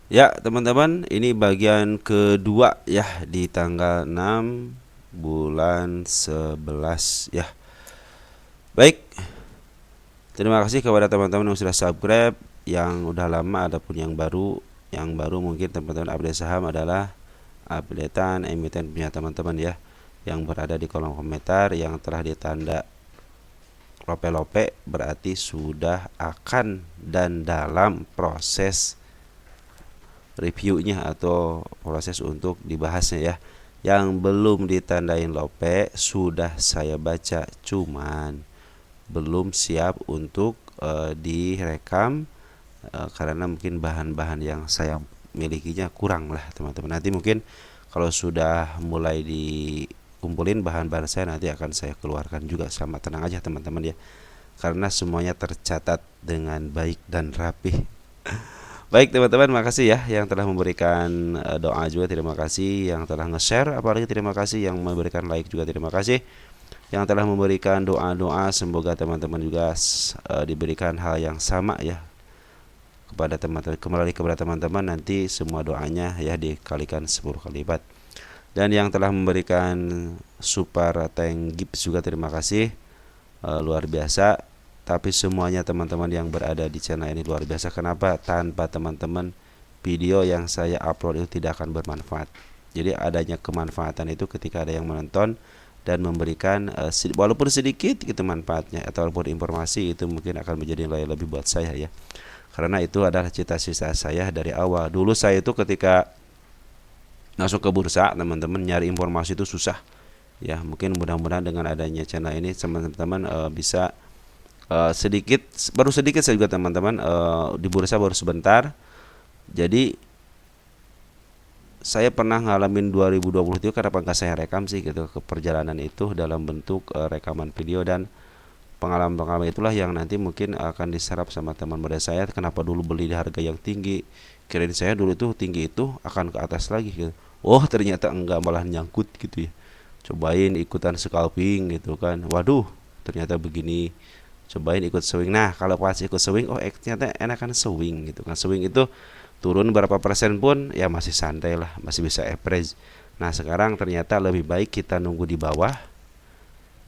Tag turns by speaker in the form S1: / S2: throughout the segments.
S1: Ya, teman-teman, ini bagian kedua ya di tanggal 6 bulan 11 ya. Baik, terima kasih kepada teman-teman yang sudah subscribe, yang udah lama ataupun yang baru. Yang baru mungkin teman-teman update saham adalah updatean emiten punya teman-teman ya, yang berada di kolom komentar yang telah ditanda lope-lope berarti sudah akan dan dalam proses reviewnya atau proses untuk dibahasnya ya. Yang belum ditandain lope sudah saya baca, cuman belum siap untuk direkam karena mungkin bahan-bahan yang saya milikinya kurang lah teman-teman. Nanti mungkin kalau sudah mulai dikumpulin bahan-bahan saya, nanti akan saya keluarkan juga. Sama tenang aja teman-teman ya, karena semuanya tercatat dengan baik dan rapih. Baik teman-teman, makasih ya yang telah memberikan doa juga, terima kasih. Yang telah nge-share, apalagi terima kasih. Yang memberikan like juga terima kasih. Yang telah memberikan doa-doa, semoga teman-teman juga diberikan hal yang sama ya kepada teman-teman, kembali kepada teman-teman, nanti semua doanya ya dikalikan 10 kali lipat. Dan yang telah memberikan super tank gift juga terima kasih, luar biasa. Tapi semuanya teman-teman yang berada di channel ini luar biasa. Kenapa? Tanpa teman-teman, video yang saya upload itu tidak akan bermanfaat. Jadi adanya kemanfaatan itu ketika ada yang menonton dan memberikan walaupun sedikit gitu manfaatnya atau walaupun informasi, itu mungkin akan menjadi nilai lebih buat saya ya. Karena itu adalah cita-cita saya dari awal. Dulu saya itu ketika masuk ke bursa, teman-teman, nyari informasi itu susah. Ya, mungkin mudah-mudahan dengan adanya channel ini teman-teman bisa sedikit, baru sedikit saya juga teman-teman, di bursa baru sebentar. Jadi saya pernah ngalamin 2020 itu, kenapa nggak saya rekam sih gitu ke perjalanan itu dalam bentuk rekaman video. Dan pengalaman-pengalaman itulah yang nanti mungkin akan diserap sama teman muda saya. Kenapa dulu beli di harga yang tinggi, kirain saya dulu itu tinggi itu akan ke atas lagi gitu. Oh ternyata enggak, malah nyangkut gitu ya. Cobain ikutan scalping gitu kan, waduh ternyata begini. Cobain ikut swing, nah kalau pas ikut swing, oh ternyata enakan swing gitu kan. Swing itu turun berapa persen pun ya masih santai lah, masih bisa average. Nah sekarang ternyata lebih baik kita nunggu di bawah,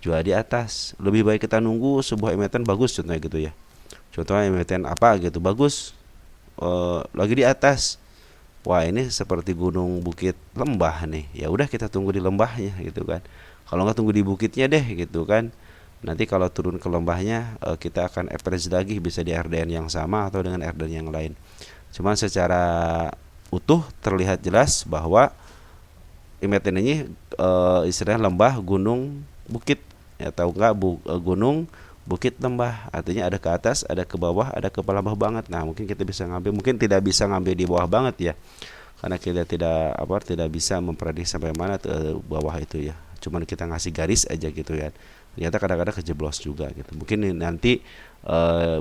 S1: jual di atas. Lebih baik kita nunggu sebuah emiten bagus, contohnya gitu ya. Contohnya emiten apa gitu bagus, lagi di atas. Wah ini seperti gunung bukit lembah nih, ya udah kita tunggu di lembahnya gitu kan. Kalau nggak tunggu di bukitnya deh gitu kan. Nanti kalau turun ke lembahnya, kita akan average lagi, bisa di RDN yang sama atau dengan RDN yang lain. Cuman secara utuh terlihat jelas bahwa emiten ini istilahnya lembah, gunung, bukit. Ya tahu nggak, gunung, bukit, lembah. Artinya ada ke atas, ada ke bawah, ada ke bawah banget. Nah mungkin kita bisa ngambil, mungkin tidak bisa ngambil di bawah banget ya, karena kita tidak bisa memprediksi sampai mana bawah itu ya. Cuman kita ngasih garis aja gitu ya. Ternyata kadang-kadang kejeblos juga gitu. Mungkin nanti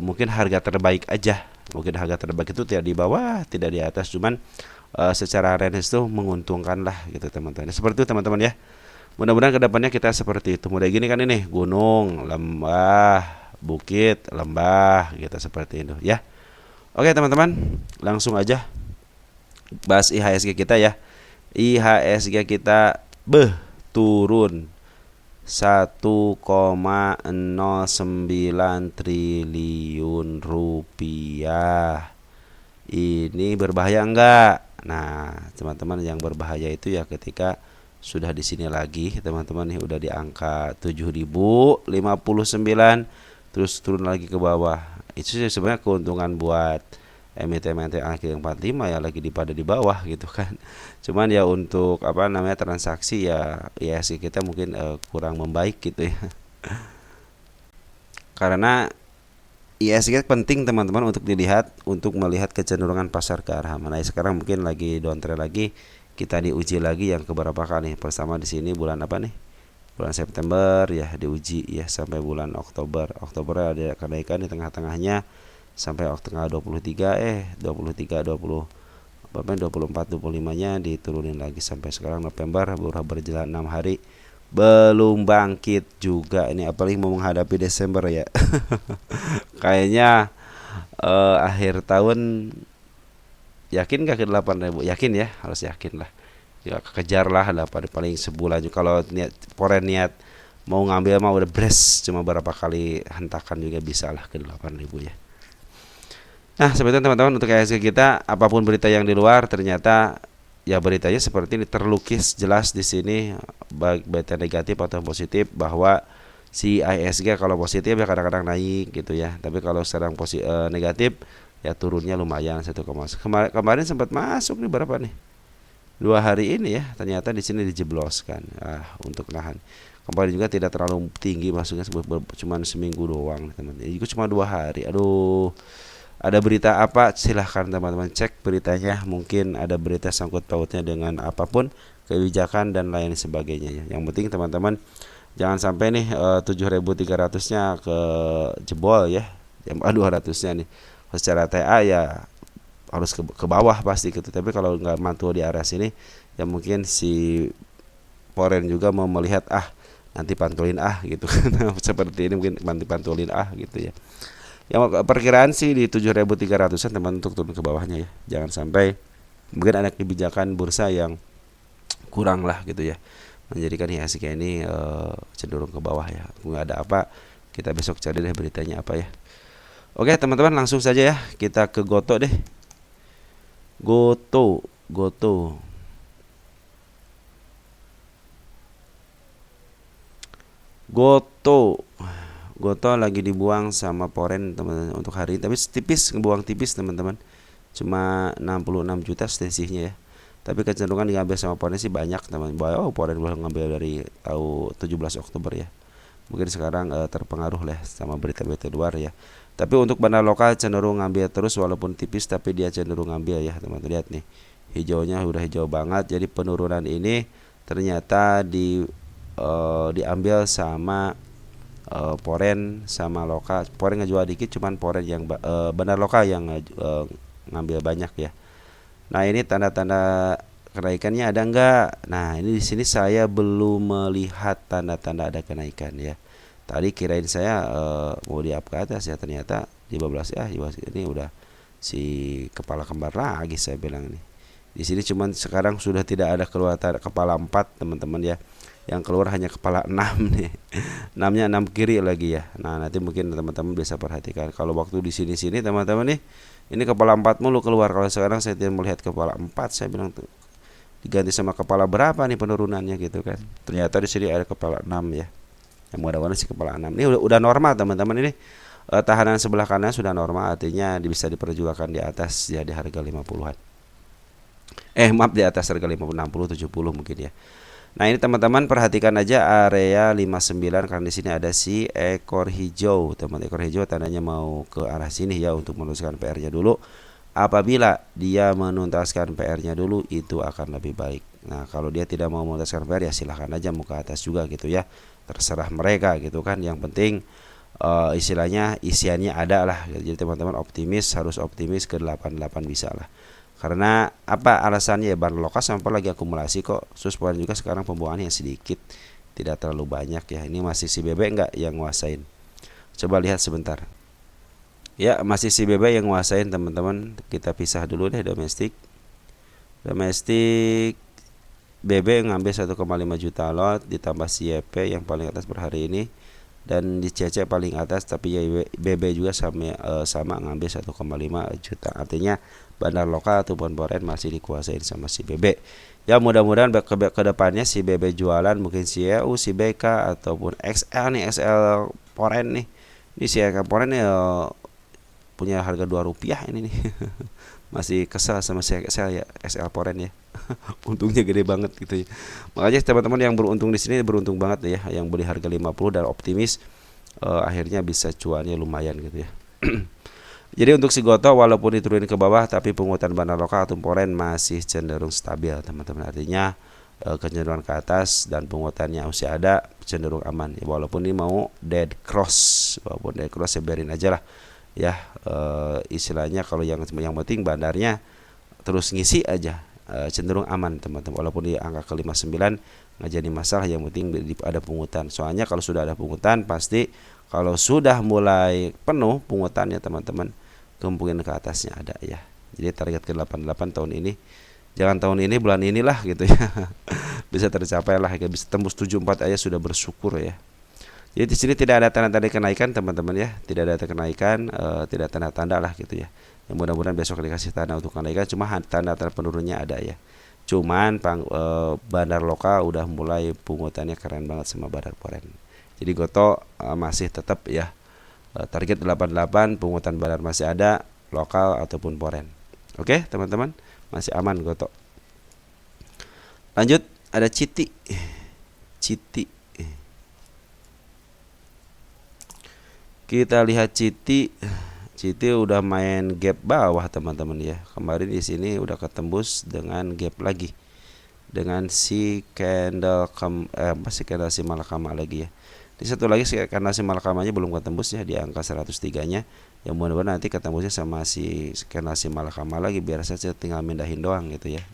S1: mungkin harga terbaik aja. Mungkin harga terbaik itu tidak di bawah, tidak di atas, cuman secara range itu menguntungkan lah gitu teman-teman. Seperti itu teman-teman ya. Mudah-mudahan kedepannya kita seperti itu. Mulai gini kan ini gunung, lembah, bukit, lembah gitu, seperti itu ya. Oke teman-teman, langsung aja bahas IHSG kita ya. IHSG kita turun 1,09 triliun rupiah. Ini berbahaya enggak? Nah, teman-teman, yang berbahaya itu ya ketika sudah di sini lagi, teman-teman, nih udah di angka 7.059 terus turun lagi ke bawah. Itu sih sebenarnya keuntungan buat emiten-emiten akhir 45 ya, lagi pada di bawah gitu kan. Cuman ya untuk apa namanya transaksi ya, ya sih kita mungkin kurang membaik gitu ya. Karena ISG penting teman-teman untuk dilihat, untuk melihat kecenderungan pasar ke arah mana. Sekarang mungkin lagi downtrend lagi, kita diuji lagi yang keberapa kali. Pertama di sini bulan apa nih? Bulan September ya diuji ya, sampai bulan Oktober. Oktober ada kenaikan di tengah-tengahnya sampai tanggal 23 23 20 apa 24 25-nya diturunin lagi sampai sekarang November, baru berjalan 6 hari belum bangkit juga ini, apalagi mau menghadapi Desember ya. Kayaknya akhir tahun Yakin gak ke 8.000? Yakin ya, harus yakin lah. Ya kejar lah paling sebulan juga. Kalau niat Poren niat mau ngambil mah udah bres, cuma berapa kali hentakan juga bisa lah ke 8.000 ya. Nah, sebenarnya teman-teman, untuk IHSG kita, apapun berita yang di luar, ternyata ya beritanya seperti ini, terlukis jelas di sini, baik berita negatif atau positif, bahwa si IHSG kalau positif ya kadang-kadang naik gitu ya, tapi kalau sedang negatif ya turunnya lumayan 1, kemarin sempat masuk nih berapa nih, 2 hari ini ya, ternyata di sini dijebloskan untuk nahan. Kemarin juga tidak terlalu tinggi masuknya, cuma seminggu doang teman, itu cuma 2 hari. Aduh, ada berita apa? Silahkan teman-teman cek beritanya. Mungkin ada berita sangkut pautnya dengan apapun, kebijakan dan lain sebagainya ya. Yang penting teman-teman jangan sampai nih 7.300-nya ke jebol ya. Yang 200-nya nih. Secara TA ya harus ke bawah pasti gitu. Tapi kalau nggak mantul di arah sini, ya mungkin si Poren juga mau melihat nanti pantulin gitu kan. Seperti ini mungkin nanti pantulin gitu ya. Yang perkiraan sih di 7.300-an teman, untuk turun ke bawahnya ya. Jangan sampai mungkin ada kebijakan bursa yang kurang lah gitu ya, menjadikan IHSG ini cenderung ke bawah ya. Nggak ada apa, kita besok cari deh beritanya apa ya. Oke teman-teman, langsung saja ya kita ke Goto deh. Goto Goto lagi dibuang sama Poren teman-teman untuk hari ini, tapi tipis, ngebuang tipis teman-teman, cuma 66 juta selisihnya ya. Tapi kecenderungan diambil sama Poren sih banyak teman. Poren boleh ngambil dari tahu 17 Oktober ya. Mungkin sekarang terpengaruh lah sama berita-berita luar ya. Tapi untuk bandar lokal cenderung ngambil terus, walaupun tipis tapi dia cenderung ngambil ya teman-teman. Lihat nih, hijaunya udah hijau banget. Jadi penurunan ini ternyata diambil sama Poren sama lokal. Poren ngejual dikit, cuman Poren yang bandar lokal yang ngambil banyak ya. Nah, ini tanda-tanda kenaikannya ada enggak? Nah, ini di sini saya belum melihat tanda-tanda ada kenaikan ya. Tadi kirain saya mau di up ke atas ya, ternyata di 12 ya. Ini udah si kepala kembar lagi saya bilang nih. Di sini cuman sekarang sudah tidak ada keluar kepala 4 teman-teman ya. Yang keluar hanya kepala 6 nih. 6-nya 6 kiri lagi ya. Nah, nanti mungkin teman-teman bisa perhatikan. Kalau waktu di sini teman-teman nih, ini kepala 4 mulu keluar. Kalau sekarang saya tidak melihat kepala 4, saya bilang tuh diganti sama kepala berapa nih penurunannya gitu kan. Ternyata di sini ada kepala 6 ya. Yang mudah-mudahan sih kepala 6. Ini udah normal teman-teman ini. Tahanan sebelah kanan sudah normal, artinya bisa diperjualkan di atas ya, di harga 50-an. Maaf, di atas harga 50, 60, 70 mungkin ya. Nah, ini teman-teman perhatikan aja area 59, karena di sini ada si ekor hijau. Teman, ekor hijau tandanya mau ke arah sini ya, untuk menuntaskan PR-nya dulu. Apabila dia menuntaskan PR-nya dulu, itu akan lebih baik. Nah, kalau dia tidak mau menuntaskan PR, ya silahkan aja mau ke atas juga gitu ya. Terserah mereka gitu kan. Yang penting istilahnya isiannya ada lah. Jadi teman-teman harus optimis ke 88 bisa lah. Karena apa alasannya ya, bahan lokal sampah lagi akumulasi kok. Terus poin juga sekarang pembuangannya sedikit, tidak terlalu banyak ya. Ini masih si bebek enggak yang nguasain. Coba lihat sebentar. Ya, masih si bebek yang nguasain teman-teman. Kita pisah dulu deh domestik. Domestik BB ngambil 1,5 juta lot, ditambah si YP yang paling atas per hari ini, dan di CC paling atas, tapi ya BB juga sama ngambil 1,5 juta. Artinya bandar lokal ataupun Poren masih dikuasain sama si BB. Ya, mudah-mudahan ke depannya si BB jualan mungkin si EU, si BK ataupun XL nih, XL Poren nih. Ini si XL Poren nih punya harga 2 rupiah ini nih. Masih kesal sama si XL ya, XL Poren ya. Untungnya gede banget gitu ya. Makanya teman-teman yang beruntung di sini beruntung banget ya, yang beli harga 50 dan optimis akhirnya bisa cuannya lumayan gitu ya. Jadi untuk si Goto walaupun diturunin ke bawah, tapi pungutan bandar lokal atau Poren masih cenderung stabil teman-teman. Artinya kecenderungan ke atas dan pungutannya masih ada, cenderung aman ya. Walaupun ini mau dead cross, walaupun dead cross ya biarin aja lah ya. Istilahnya kalau yang penting bandarnya terus ngisi aja, cenderung aman teman-teman. Walaupun di angka ke 59 nggak jadi masalah, yang penting ada pungutan. Soalnya kalau sudah ada pungutan, pasti kalau sudah mulai penuh pungutannya teman-teman, kemungkinan ke atasnya ada ya. Jadi target ke 88 tahun ini, jangan tahun ini bulan inilah gitu ya. Bisa tercapai lah, bisa tembus 74 aja sudah bersyukur ya. Jadi di sini tidak ada tanda-tanda kenaikan teman-teman ya, tidak ada kenaikan, tidak tanda-tanda lah gitu ya. Yang mudah-mudahan besok dikasih tanda untuk kenaikan, cuma tanda-tanda penurunnya ada ya. Cuman bandar lokal udah mulai pungutannya keren banget sama bandar poren. Jadi Goto masih tetap ya, target 88, pungutan bandar masih ada, lokal ataupun poren. Oke teman-teman, masih aman Goto. Lanjut, ada Citi. Kita lihat Citi udah main gap bawah teman-teman ya. Kemarin di sini udah ketembus dengan gap lagi, dengan si candle masih candle si malakama lagi ya. Di satu lagi karena si malakamanya belum ketembus ya di angka 103-nya. Yang mudah-mudahan nanti ketembusnya sama si candle si malakama lagi, biar saya tinggal mindahin doang gitu ya.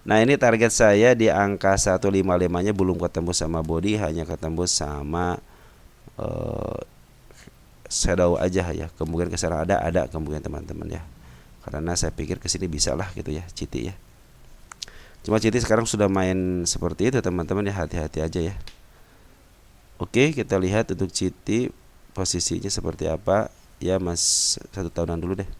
S1: Nah ini target saya di angka 155-nya belum ketembus sama body, hanya ketembus sama shadow aja ya. Kemungkinan kesana ada kemungkinan teman-teman ya, karena saya pikir kesini bisa lah gitu ya Citi ya. Cuma Citi sekarang sudah main seperti itu teman-teman ya, hati-hati aja ya. Oke, kita lihat untuk Citi posisinya seperti apa ya mas. 1 tahunan dulu deh.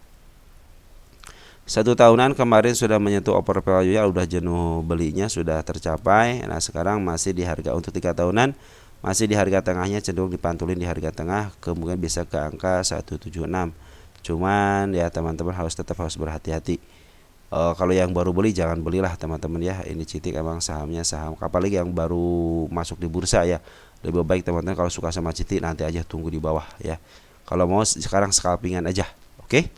S1: 1 tahunan kemarin sudah menyentuh overvalue ya, udah jenuh belinya, sudah tercapai. Nah sekarang masih di harga, untuk 3 tahunan masih di harga tengahnya, cenderung dipantulin di harga tengah, kemungkinan bisa ke angka 176. Cuman ya teman-teman tetap harus berhati-hati. Kalau yang baru beli jangan belilah teman-teman ya. Ini Citi emang sahamnya saham, apalagi yang baru masuk di bursa ya. Lebih baik teman-teman kalau suka sama Citi nanti aja tunggu di bawah ya. Kalau mau sekarang scalpingan aja. Oke.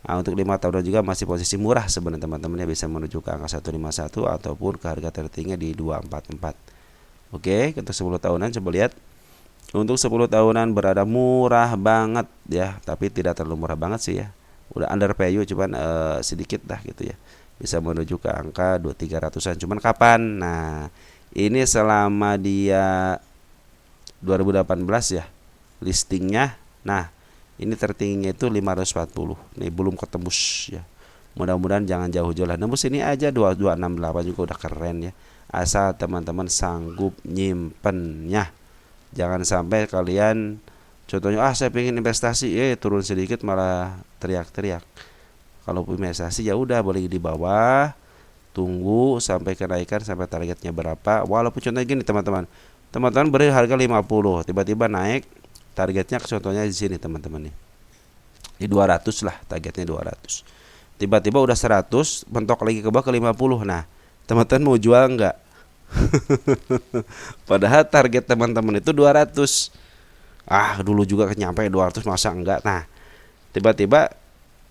S1: Nah, untuk 5 tahunan juga masih posisi murah sebenarnya teman-teman ya, bisa menuju ke angka 151 ataupun ke harga tertinggi di 244. Oke, untuk 10 tahunan coba lihat. Untuk 10 tahunan berada murah banget ya, tapi tidak terlalu murah banget sih ya. Udah under value cuman sedikit dah gitu ya. Bisa menuju ke angka 2-300-an. Cuman kapan? Nah, ini selama dia 2018 ya listingnya. Nah, ini tertingginya itu 540. Nih belum ketembus ya. Mudah-mudahan jangan jauh-jauh lah. Nembus ini aja 2268 juga udah keren ya. Asal teman-teman sanggup nyimpennya. Jangan sampai kalian contohnya saya pengen investasi turun sedikit malah teriak-teriak. Kalau investasi ya udah boleh di bawah, tunggu sampai kenaikan sampai targetnya berapa. Walaupun contohnya gini teman-teman. Teman-teman beri harga 50, tiba-tiba naik targetnya contohnya di sini teman-teman nih. Di 200 lah, targetnya 200. Tiba-tiba udah 100, mentok lagi ke bawah ke 50. Nah, teman-teman mau jual enggak? Padahal target teman-teman itu 200. Dulu juga nyampe 200 masa enggak. Nah, tiba-tiba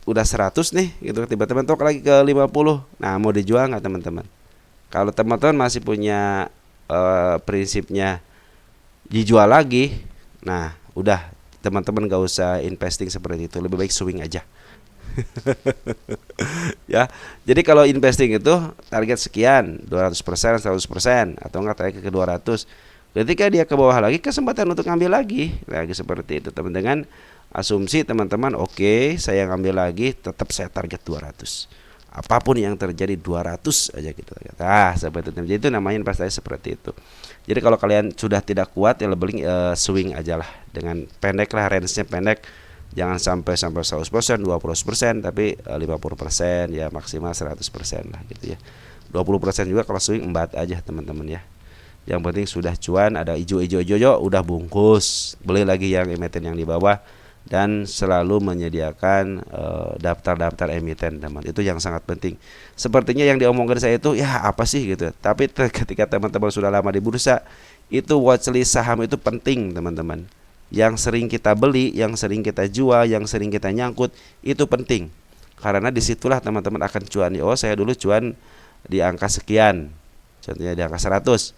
S1: udah 100 nih gitu, tiba-tiba mentok lagi ke 50. Nah, mau dijual enggak teman-teman? Kalau teman-teman masih punya prinsipnya dijual lagi, nah udah teman-teman gak usah investing seperti itu, lebih baik swing aja. Ya, jadi kalau investing itu target sekian, 200%, 100% atau enggak target ke 200. Ketika dia ke bawah lagi, kesempatan untuk ngambil lagi seperti itu teman, dengan asumsi teman-teman oke, saya ngambil lagi, tetap saya target 200. Apapun yang terjadi 200 aja gitu. Seperti itu. Jadi itu namanya investasi seperti itu. Jadi kalau kalian sudah tidak kuat ya lebih swing aja lah, dengan pendek lah, range-nya pendek. Jangan sampai 100%, 20%, tapi 50% ya, maksimal 100% lah gitu ya. 20% juga kalau swing embat aja teman-teman ya. Yang penting sudah cuan, ada hijau-hijau udah bungkus. Beli lagi yang emiten yang di bawah, dan selalu menyediakan daftar-daftar emiten teman. Itu yang sangat penting. Sepertinya yang diomongkan saya itu ya apa sih gitu. Tapi ketika teman-teman sudah lama di bursa, itu watchlist saham itu penting teman-teman. Yang sering kita beli, yang sering kita jual, yang sering kita nyangkut, itu penting. Karena disitulah teman-teman akan cuan. Saya dulu cuan di angka sekian, contohnya di angka 100.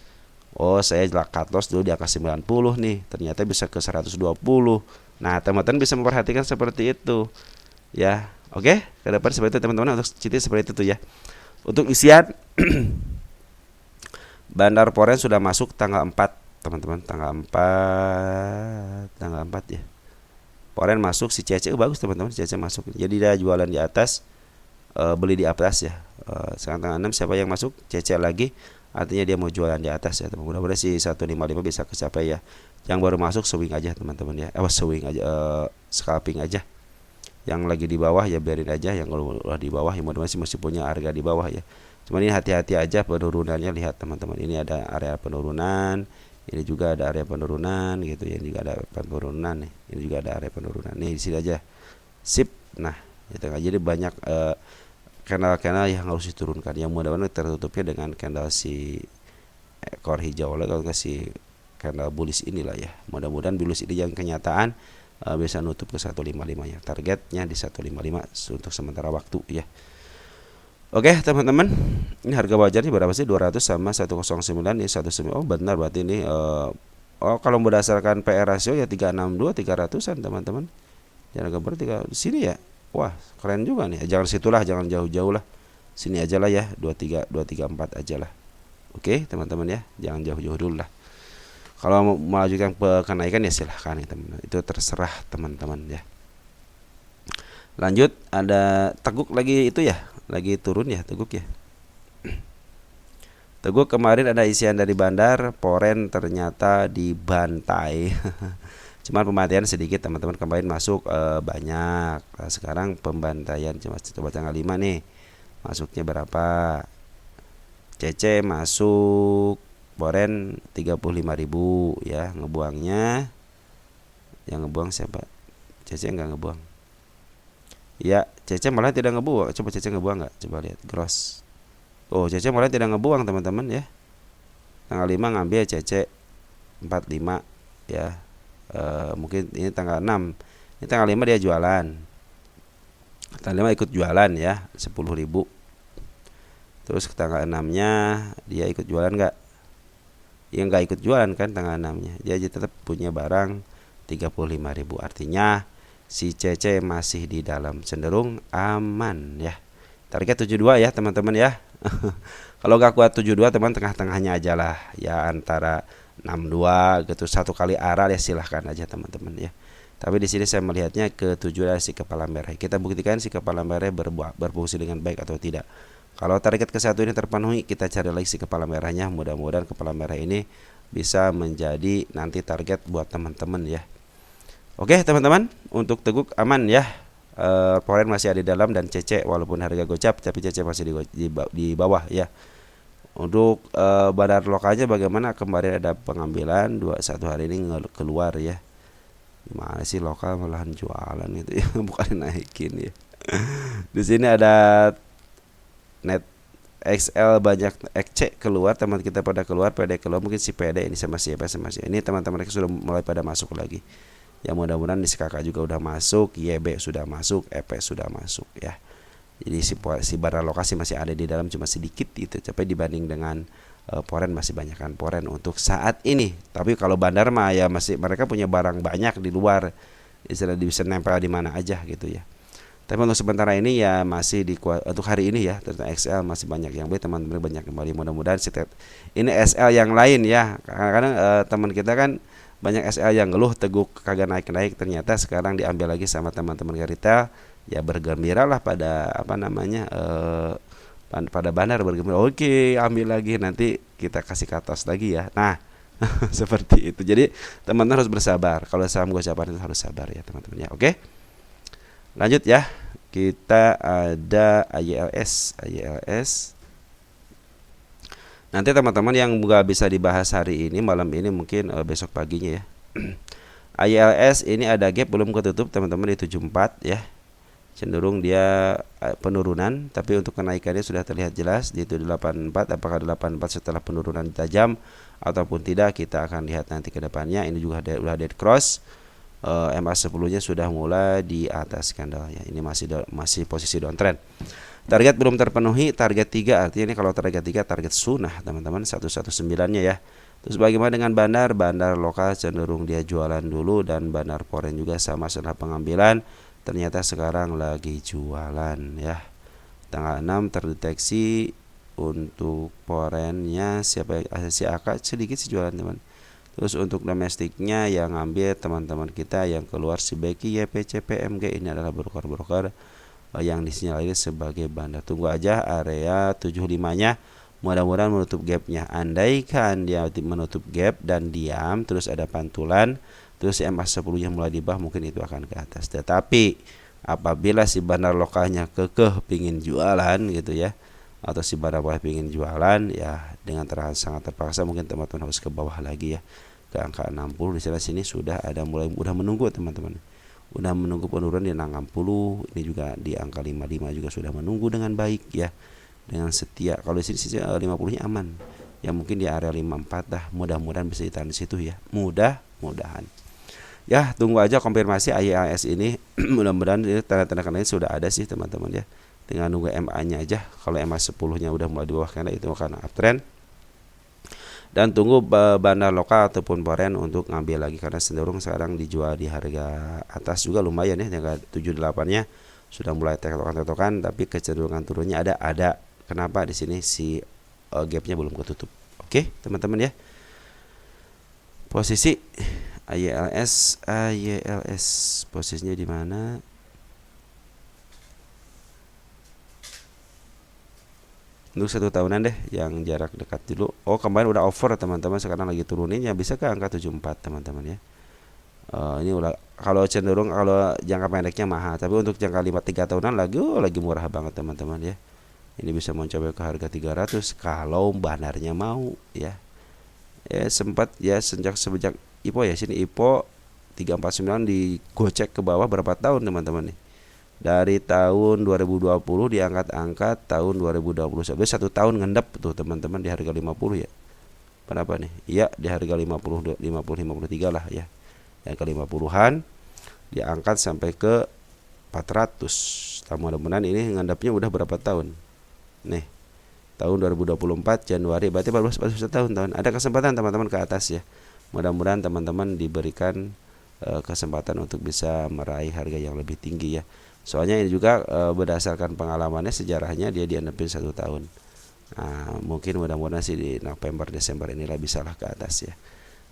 S1: Saya cut loss dulu di angka 90 nih, ternyata bisa ke 120. Nah teman-teman bisa memperhatikan seperti itu ya. Oke, ke depan seperti itu teman-teman. Untuk Citi seperti itu ya. Untuk isian Bandar Poren sudah masuk tanggal 4 teman-teman, tanggal 4 ya. Poren masuk, si CC bagus teman-teman, CC masuk. Jadi dia jualan di atas, beli di atas ya. Sekarang tanggal 6 siapa yang masuk? CC lagi. Artinya dia mau jualan di atas ya teman. Mudah-mudahan si 155 bisa kecapai ya. Yang baru masuk swing aja teman-teman ya. Swing aja, scalping aja. Yang lagi di bawah ya biarin aja, yang kalau di bawah ya mudah-mudahan sih masih punya harga di bawah ya. Cuman ini hati-hati aja penurunannya, lihat teman-teman. Ini ada area penurunan, ini juga ada area penurunan gitu ya, ini juga ada penurunan nih, ini juga ada area penurunan nih, di sini aja sip. Nah di tengah jadi banyak candle-candle yang harus diturunkan, yang mudah-mudahan tertutupnya dengan candle si ekor hijau oleh kalau si candle bullish inilah ya. Mudah-mudahan bullish ini yang kenyataan bisa nutup ke 155 ya, targetnya di 155 untuk sementara waktu ya. Oke teman-teman, ini harga wajarnya berapa sih? 200 sama 109 ya, 19. Oh benar berarti ini oh kalau berdasarkan PR rasio ya 362 300-an teman-teman. Jangan gambar 3 di sini ya. Wah, keren juga nih. Jangan situlah, jangan jauh-jauh lah. Sini aja lah ya, 23 234 aja lah. Oke, teman-teman ya. Jangan jauh-jauh dulu lah. Kalau mau melanjutkan kenaikan ya silahkan ya teman-teman. Itu terserah teman-teman ya. Lanjut ada Teguk lagi itu ya, lagi turun ya Teguk ya. Teguk kemarin ada isian dari bandar, Poren ternyata dibantai. Cuman pembantaian sedikit teman-teman, kemarin masuk banyak. Nah, sekarang pembantaian coba tanggal 5 nih. Masuknya berapa? CC masuk Poren 35.000 ya, ngebuangnya. Yang ngebuang siapa? CC enggak ngebuang. Ya, CC malah tidak ngebuang. Coba CC ngebuang nggak? Coba lihat gross. Oh, CC malah tidak ngebuang teman-teman ya. Tanggal 5 ngambil CC 45 ya. Mungkin ini tanggal 6. Ini tanggal 5 dia jualan. Tanggal 5 ikut jualan ya, 10.000. Terus ke tanggal 6-nya dia ikut jualan nggak? Ya nggak ikut jualan kan tanggal 6-nya. Dia tetap punya barang 35.000. Artinya si CC masih di dalam cenderung aman ya. Target 72 ya teman-teman ya. Kalau gak kuat 72 teman, tengah-tengahnya aja lah ya, antara 62 gitu, satu kali arah ya silahkan aja teman-teman ya. Tapi di sini saya melihatnya ke 7 si kepala merah. Kita buktikan si kepala merah berfungsi dengan baik atau tidak. Kalau target ke 1 ini terpenuhi, kita cari lagi si kepala merahnya. Mudah-mudahan kepala merah ini bisa menjadi nanti target buat teman-teman ya. Oke teman-teman, untuk Teguk aman ya. Poren masih ada di dalam dan CC walaupun harga gocap tapi CC masih di bawah ya. Untuk bandar lokalnya bagaimana? Kemarin ada pengambilan 21 hari ini keluar ya. Gimana sih lokal malahan jualan gitu ya, bukan naikin ya. Di sini ada net XL banyak, XC keluar, teman kita pada keluar, PD keluar, mungkin si PD ini sama siapa sama si ini teman-teman mereka sudah mulai pada masuk lagi. Ya mudah-mudahan di SKK juga udah masuk, YB sudah masuk, EP sudah masuk ya. Jadi si barang lokasi masih ada di dalam cuma sedikit gitu, tapi dibanding dengan Poren masih banyak kan Poren untuk saat ini. Tapi kalau bandar mah ya masih mereka punya barang banyak di luar, istilah bisa nempel di mana aja gitu ya. Tapi untuk sementara ini ya masih untuk hari ini ya tentang XL masih banyak yang beli, teman-teman banyak kembali. Mudah-mudahan ini SL yang lain ya. Kadang-kadang teman kita kan banyak SL yang ngeluh Teguk kagak naik-naik, ternyata sekarang diambil lagi sama teman-teman retail ya, bergembira lah pada pada bandar bergembira. Oke, ambil lagi, nanti kita kasih ke atas lagi ya. Nah seperti itu. Jadi teman-teman harus bersabar. Kalau saham gocapan itu harus sabar ya teman-teman ya. Oke, lanjut ya. Kita ada AYLS. Nanti teman-teman yang nggak bisa dibahas hari ini, malam ini mungkin besok paginya ya. AYLS ini ada gap belum ketutup teman-teman di 74 ya. Cenderung dia penurunan, tapi untuk kenaikannya sudah terlihat jelas di 84. Apakah 84 setelah penurunan tajam ataupun tidak, kita akan lihat nanti ke depannya. Ini juga sudah dead cross. MA10-nya sudah mulai di atas candle ya. Ini masih posisi downtrend. Target belum terpenuhi, target 3 artinya ini kalau target 3 target sunnah teman-teman, 119-nya ya. Terus bagaimana dengan bandar? Bandar lokal cenderung dia jualan dulu, dan bandar Poren juga sama setelah pengambilan ternyata sekarang lagi jualan ya. Tanggal 6 terdeteksi untuk Porennya siapa si AK sedikit sih jualan teman. Terus untuk domestiknya yang ngambil teman-teman kita yang keluar si Beki, YPC, PMG, ini adalah broker-broker yang disinyalir sebagai bandar. Tunggu aja area 75-nya, mudah-mudahan menutup gapnya. Andaikan dia menutup gap dan diam, terus ada pantulan, terus MA10-nya mulai di bawah, mungkin itu akan ke atas. Tetapi apabila si bandar lokalnya kekeh pingin jualan gitu ya, atau si bandar bawah pingin jualan, ya dengan sangat terpaksa mungkin teman-teman harus ke bawah lagi ya, ke angka 60. Di sana sini sudah ada udah menunggu teman-teman, udah menunggu penurunan di 60. Ini juga di angka 55 juga sudah menunggu dengan baik ya, dengan setia. Kalau di sini 50-nya aman ya, mungkin di area 54 dah, mudah-mudahan bisa ditahan di situ ya, mudah-mudahan ya. Tunggu aja konfirmasi IAS ini. Mudah-mudahan tanda-tanda kenaikan sudah ada sih teman-teman ya, tinggal nunggu MA-nya aja. Kalau MA 10-nya udah mulai di bawah, karena itu karena uptrend. Dan tunggu bandar lokal ataupun foreign untuk ngambil lagi, karena cenderung sekarang dijual di harga atas juga lumayan ya, harga 78-nya sudah mulai tektokan, tapi kecenderungan turunnya ada. Kenapa di sini si gapnya belum ketutup. Oke teman-teman ya. Posisi ILS posisinya di mana? Untuk 1 tahunan deh, yang jarak dekat dulu. Oh kemarin udah over teman-teman, sekarang lagi turunin ya, bisa ke angka 74 teman-teman ya. Ini udah, kalau cenderung kalau jangka pendeknya mahal, tapi untuk jangka 3 tahunan lagi murah banget teman-teman ya. Ini bisa mencapai ke harga 300 kalau bandarnya mau ya. Ya sempat ya sejak IPO ya, sini IPO 349 digocek ke bawah berapa tahun teman-teman nih. Dari tahun 2020 diangkat-angkat tahun 2021, 1 tahun ngendap tuh teman-teman di harga 50 ya. Berapa nih? Iya di harga 53 lah ya. Yang ke 50-an diangkat sampai ke 400. Mudah-mudahan ini ngendapnya udah berapa tahun? Nih, tahun 2024 Januari, berarti baru 1 tahun. Ada kesempatan teman-teman ke atas ya. Mudah-mudahan teman-teman diberikan kesempatan untuk bisa meraih harga yang lebih tinggi ya. Soalnya ini juga berdasarkan pengalamannya, sejarahnya dia diendapin 1 tahun. Nah, mungkin mudah-mudahan sih di November Desember inilah bisalah ke atas ya.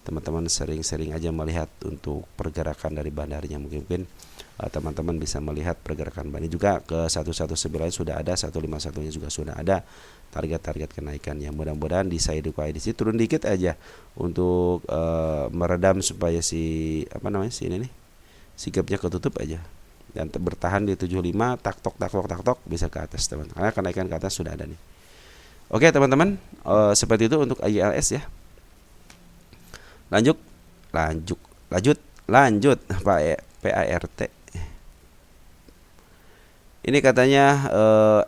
S1: Teman-teman sering-sering aja melihat untuk pergerakan dari bandarnya. Mungkin teman-teman bisa melihat pergerakan bandar juga ke 119 sudah ada, 151-nya juga sudah ada target-target kenaikannya. Mudah-mudahan di side sini turun dikit aja untuk meredam supaya si ini nih, si gapnya ketutup aja dan bertahan di 75, taktok bisa ke atas teman-teman, karena kenaikan ke atas sudah ada nih. Oke teman-teman, seperti itu untuk ILS ya. Lanjut PART. Ini katanya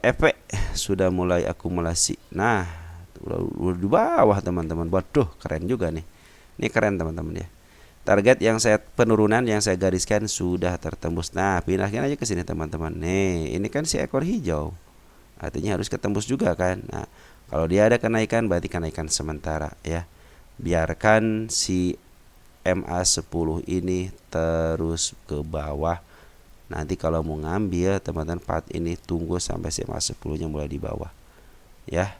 S1: efek sudah mulai akumulasi. Nah, udah di bawah teman-teman. Waduh, keren juga nih. Ini keren teman-teman ya. Target yang penurunan yang saya gariskan sudah tertembus. Nah, pindahkan aja ke sini teman-teman. Nih, ini kan si ekor hijau. Artinya harus ketembus juga kan. Nah, kalau dia ada kenaikan berarti kenaikan sementara ya. Biarkan si MA10 ini terus ke bawah. Nanti kalau mau ngambil teman-teman part ini tunggu sampai si MA10-nya mulai di bawah. Ya.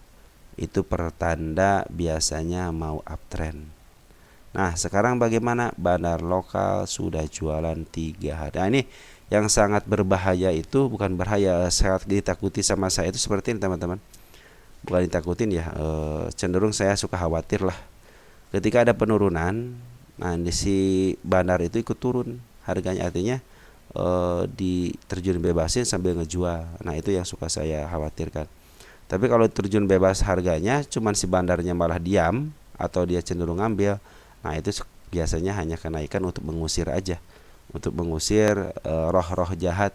S1: Itu pertanda biasanya mau uptrend. Nah sekarang bagaimana? Bandar lokal sudah jualan 3 hari. Nah ini yang sangat berbahaya, itu bukan bahaya, sangat ditakuti sama saya itu seperti ini teman-teman. Bukan ditakutin ya, cenderung saya suka khawatir lah. Ketika ada penurunan, nah di si bandar itu ikut turun harganya, artinya diterjun bebasin sambil ngejual. Nah itu yang suka saya khawatirkan. Tapi kalau terjun bebas harganya, cuman si bandarnya malah diam atau dia cenderung ngambil, nah itu biasanya hanya kenaikan untuk mengusir aja, untuk mengusir roh-roh jahat.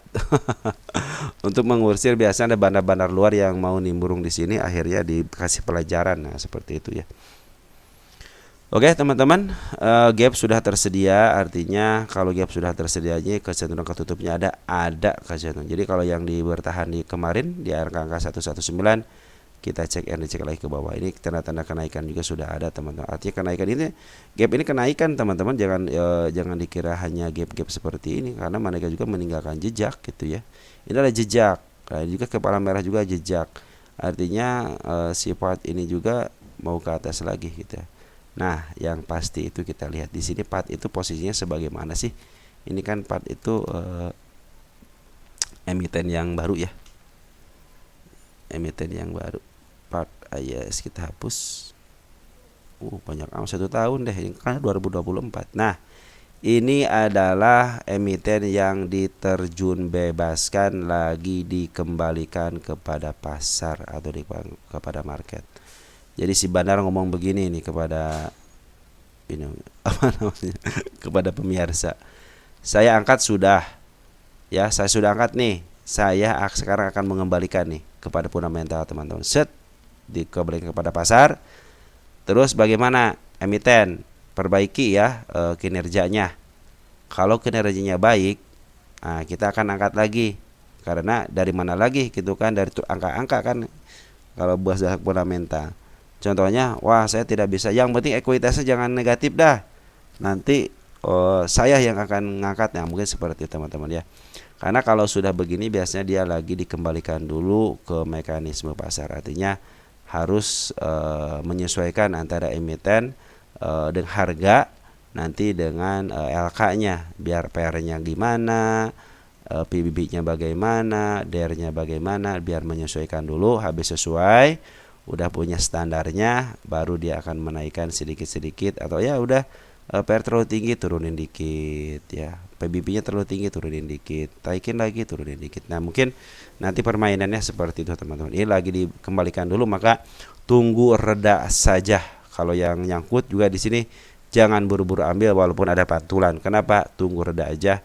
S1: Untuk mengusir biasanya ada bandar-bandar luar yang mau nimbrung di sini, akhirnya dikasih pelajaran. Nah seperti itu ya. Oke teman-teman, gap sudah tersedia, artinya kalau gap sudah tersedianya kecenderungan ketutupnya ada kecenderungan. Jadi kalau yang bertahan di kemarin di angka 119, kita cek and dicek lagi ke bawah. Ini tanda-tanda kenaikan juga sudah ada teman-teman. Artinya kenaikan ini, gap ini kenaikan teman-teman. Jangan dikira hanya gap-gap seperti ini, karena mereka juga meninggalkan jejak gitu ya. Ini adalah jejak. Nah, juga kepala merah juga jejak. Artinya sifat ini juga mau ke atas lagi gitu ya. Nah, yang pasti itu kita lihat di sini part itu posisinya sebagaimana sih? Ini kan part itu emiten yang baru ya. Emiten yang baru. Part AYS kita hapus. Banyak amat 1 tahun deh, karena 2024. Nah, ini adalah emiten yang diterjun bebaskan lagi dikembalikan kepada pasar atau kepada market. Jadi si Bandar ngomong begini nih kepada ini apa namanya? Kepada pemirsa. Saya angkat sudah. Ya, saya sudah angkat nih. Saya sekarang akan mengembalikan nih kepada fundamental teman-teman. Set dikembalikan kepada pasar. Terus bagaimana emiten? Perbaiki ya kinerjanya. Kalau kinerjanya baik, nah kita akan angkat lagi. Karena dari mana lagi gitu kan, dari angka-angka kan kalau buat fundamental. Contohnya, wah saya tidak bisa. Yang penting ekuitasnya jangan negatif dah. Nanti saya yang akan ngangkat. Nah mungkin seperti itu teman-teman ya. Karena kalau sudah begini biasanya dia lagi dikembalikan dulu ke mekanisme pasar. Artinya harus menyesuaikan antara emiten dengan harga nanti dengan LK-nya. Biar PR-nya gimana, PBB-nya bagaimana, DR-nya bagaimana, biar menyesuaikan dulu. Habis sesuai, udah punya standarnya, baru dia akan menaikkan sedikit-sedikit. Atau ya udah PR terlalu tinggi, turunin dikit ya. PBB-nya terlalu tinggi, turunin dikit. Taikin lagi, turunin dikit. Nah mungkin nanti permainannya seperti itu teman-teman. Ini lagi dikembalikan dulu, maka tunggu reda saja. Kalau yang nyangkut juga di sini jangan buru-buru ambil walaupun ada pantulan. Kenapa? Tunggu reda aja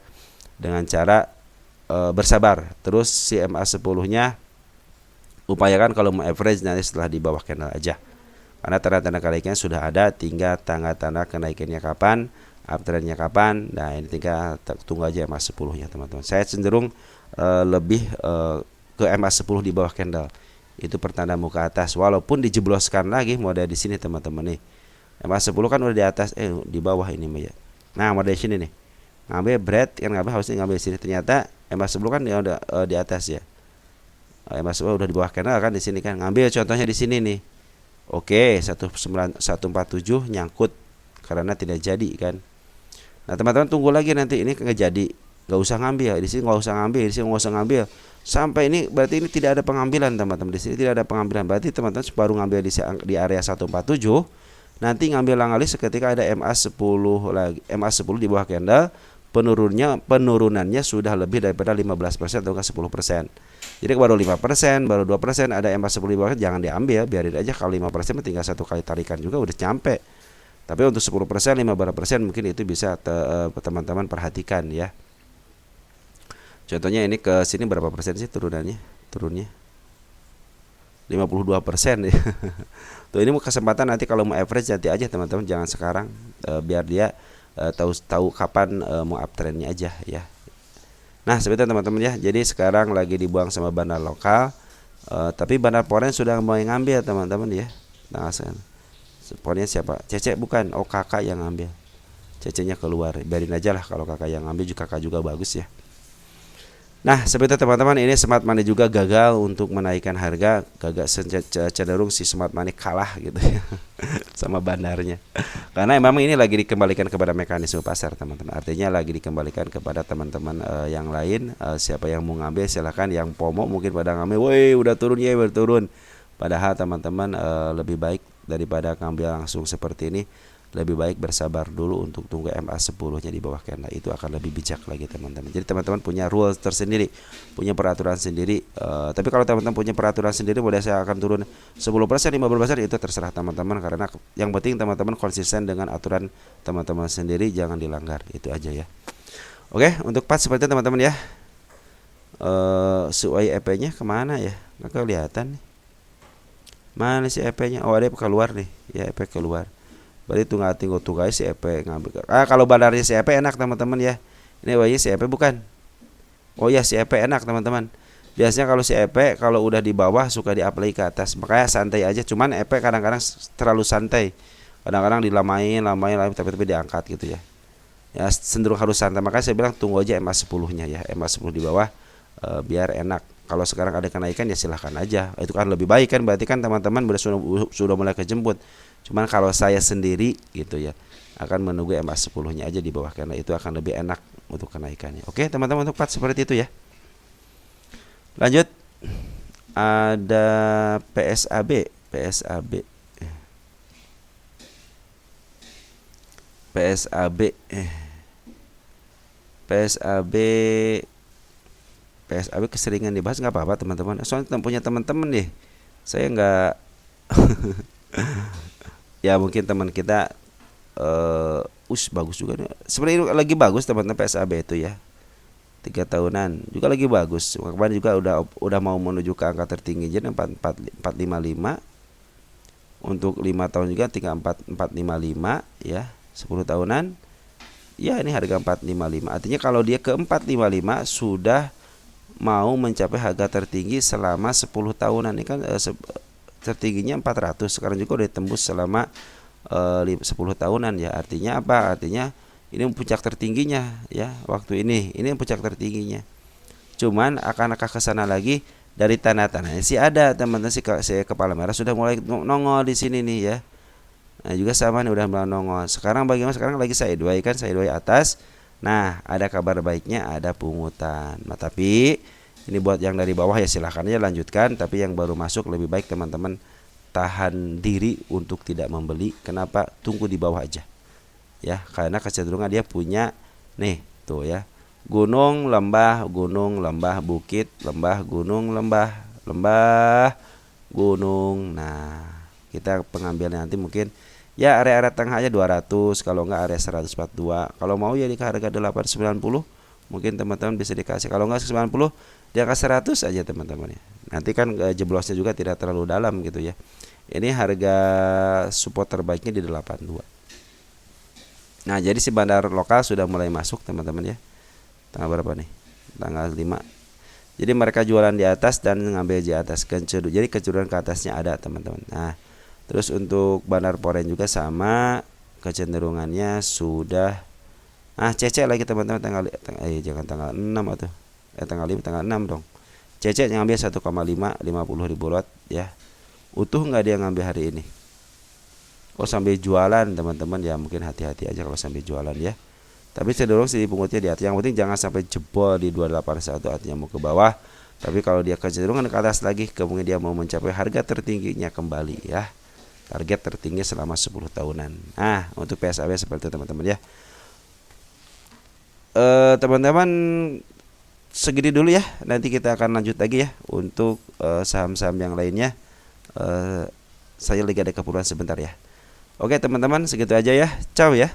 S1: dengan cara bersabar. Terus si MA10-nya upayakan kalau mau average nanti setelah di bawah candle aja. Karena tanda-tanda kenaikannya sudah ada, tinggal tanda-tanda kenaikannya kapan, uptrendnya kapan. Nah ini tinggal tunggu aja MA10-nya teman-teman. Saya cenderung lebih ke MA10 di bawah candle. Itu pertanda muka atas. Walaupun dijebloskan lagi model di sini teman-teman nih. MA10 kan udah di atas, di bawah ini ya. Nah model di sini nih. Ngambil bread kan harusnya ngambil di sini, ternyata MA10 kan dia udah di atas ya. MA10 udah di bawah candle kan di sini kan. Ngambil contohnya di sini nih. Oke, 147 nyangkut karena tidak jadi kan. Nah teman-teman tunggu lagi nanti ini nggak jadi, nggak usah ngambil di sini, nggak usah ngambil di sini, nggak usah ngambil sampai ini, berarti ini tidak ada pengambilan teman-teman. Di sini tidak ada pengambilan, berarti teman-teman baru ngambil di area 147. Nanti ngambil lagi seketika ada MA10 lagi, MA10 di bawah candle, penurunannya sudah lebih daripada 15% atau 10%. Jadi baru 5%, baru 2%, ada MA10 di bawah, jangan diambil, biarin aja. Kalau 5% tinggal satu kali tarikan juga udah nyampe. Tapi untuk 10%, 15% mungkin itu bisa teman-teman perhatikan ya. Contohnya ini ke sini berapa persen sih turunnya? 52% ya. Tuh ini kesempatan nanti kalau mau average nanti aja teman-teman, jangan sekarang, biar dia tahu kapan mau uptrendnya aja ya. Nah seperti teman-teman ya. Jadi sekarang lagi dibuang sama bandar lokal, tapi bandar foreign sudah mau ngambil teman-teman ya. Nah foreign siapa? Cece bukan? Oh kakak yang ngambil. Cece-nya keluar. Biarin aja lah kalau kakak yang ngambil, juga kakak juga bagus ya. Nah seperti itu teman-teman, ini smart money juga gagal untuk menaikkan harga, cenderung si smart money kalah gitu ya sama bandarnya. Karena memang ini lagi dikembalikan kepada mekanisme pasar teman-teman. Artinya lagi dikembalikan kepada teman-teman yang lain. Siapa yang mau ngambil silahkan, yang FOMO mungkin pada ngambil, woi udah turun ya, udah turun. Padahal teman-teman lebih baik daripada ngambil langsung seperti ini, lebih baik bersabar dulu untuk tunggu MA10-nya di bawah candle. Itu akan lebih bijak lagi teman-teman. Jadi teman-teman punya rules tersendiri, punya peraturan sendiri. Tapi kalau teman-teman punya peraturan sendiri, boleh saya akan turun 10%, 15%, itu terserah teman-teman. Karena yang penting teman-teman konsisten dengan aturan teman-teman sendiri, jangan dilanggar. Itu aja ya. Oke, untuk part seperti itu teman-teman ya. Suai EP-nya kemana ya? Nggak kelihatan nih. Mana sih EP-nya? Oh ada keluar nih. Ya EP keluar. Berarti tunggu guys si EP ngambil. Kalau bandarnya si EP enak teman-teman ya. Ini wajib si EP bukan? Oh ya si EP enak teman-teman. Biasanya kalau si EP kalau udah di bawah suka di-apply ke atas. Makanya santai aja. Cuman EP kadang-kadang terlalu santai. Kadang-kadang dilamain tapi diangkat gitu ya. Ya cenderung harus santai. Makanya saya bilang tunggu aja MA10-nya ya. MA10 di bawah biar enak Kalau sekarang ada kenaikan ya silahkan aja. Itu kan lebih baik kan, berarti kan teman-teman sudah mulai kejemput. Cuman kalau saya sendiri gitu ya, akan menunggu EMA 10-nya aja di bawah karena itu akan lebih enak untuk kenaikannya. Oke, teman-teman, untuk part seperti itu ya. Lanjut, ada PSAB. PSAB keseringan dibahas, nggak apa-apa teman-teman. Soalnya punya teman-teman deh, saya nggak ya mungkin teman kita bagus juga nih. Sebenarnya lagi bagus teman-teman PSAB itu ya. 3 tahunan juga lagi bagus. Kemarin juga udah mau menuju ke angka tertinggi jadi 455. Untuk 5 tahun juga 455 ya. 10 tahunan ya, ini harga 455. Artinya kalau dia ke 455 sudah mau mencapai harga tertinggi selama 10 tahunan. Ini kan tertingginya 400, sekarang juga udah tembus selama 10 tahunan ya. Artinya apa? Artinya ini puncak tertingginya ya, waktu ini puncak tertingginya. Cuman akan ke sana lagi dari tanda-tandanya sih ada teman-teman sih, saya kepala merah sudah mulai nongol di sini nih ya. Nah juga sama nih udah mulai nongol. Sekarang bagaimana? Sekarang lagi sideways kan, sideways atas. Nah ada kabar baiknya, ada pungutan. Nah tapi ini buat yang dari bawah ya silahkan aja lanjutkan. Tapi yang baru masuk lebih baik teman-teman tahan diri untuk tidak membeli. Kenapa? Tunggu di bawah aja ya, karena kecenderungan dia punya nih tuh ya, gunung lembah bukit lembah gunung lembah gunung. Nah kita pengambilnya nanti mungkin ya area-area tengah aja 200, kalau enggak area 142. Kalau mau ya di harga 890 mungkin teman-teman bisa dikasih, kalau enggak 90 di angka 100 aja teman-teman ya. Nanti kan jeblosnya juga tidak terlalu dalam gitu ya. Ini harga support terbaiknya di 82. Nah jadi si bandar lokal sudah mulai masuk teman-teman ya. Tanggal berapa nih? Tanggal 5. Jadi mereka jualan di atas dan ngambil di atas. Jadi kecenderungan ke atasnya ada teman-teman. Nah terus untuk bandar Poren juga sama, kecenderungannya sudah CC lagi teman-teman, jangan tanggal 6 atau tanggal 5, tanggal 6 dong. CC ngambil 1,5, 50.000 lot ya. Utuh nggak dia ngambil hari ini? Oh sampai jualan teman-teman ya, mungkin hati-hati aja kalau sampai jualan ya. Tapi cenderung sih pungutnya di atas. Yang penting jangan sampai jebol di 281, artinya mau ke bawah. Tapi kalau dia kecenderungan ke atas lagi, kemungkinan dia mau mencapai harga tertingginya kembali ya. Target tertinggi selama 10 tahunan. Nah untuk PSAB seperti itu teman-teman ya. Teman-teman segini dulu ya. Nanti kita akan lanjut lagi ya untuk saham-saham yang lainnya. Saya lagi ada keperluan sebentar ya. Oke teman-teman, segitu aja ya. Ciao ya.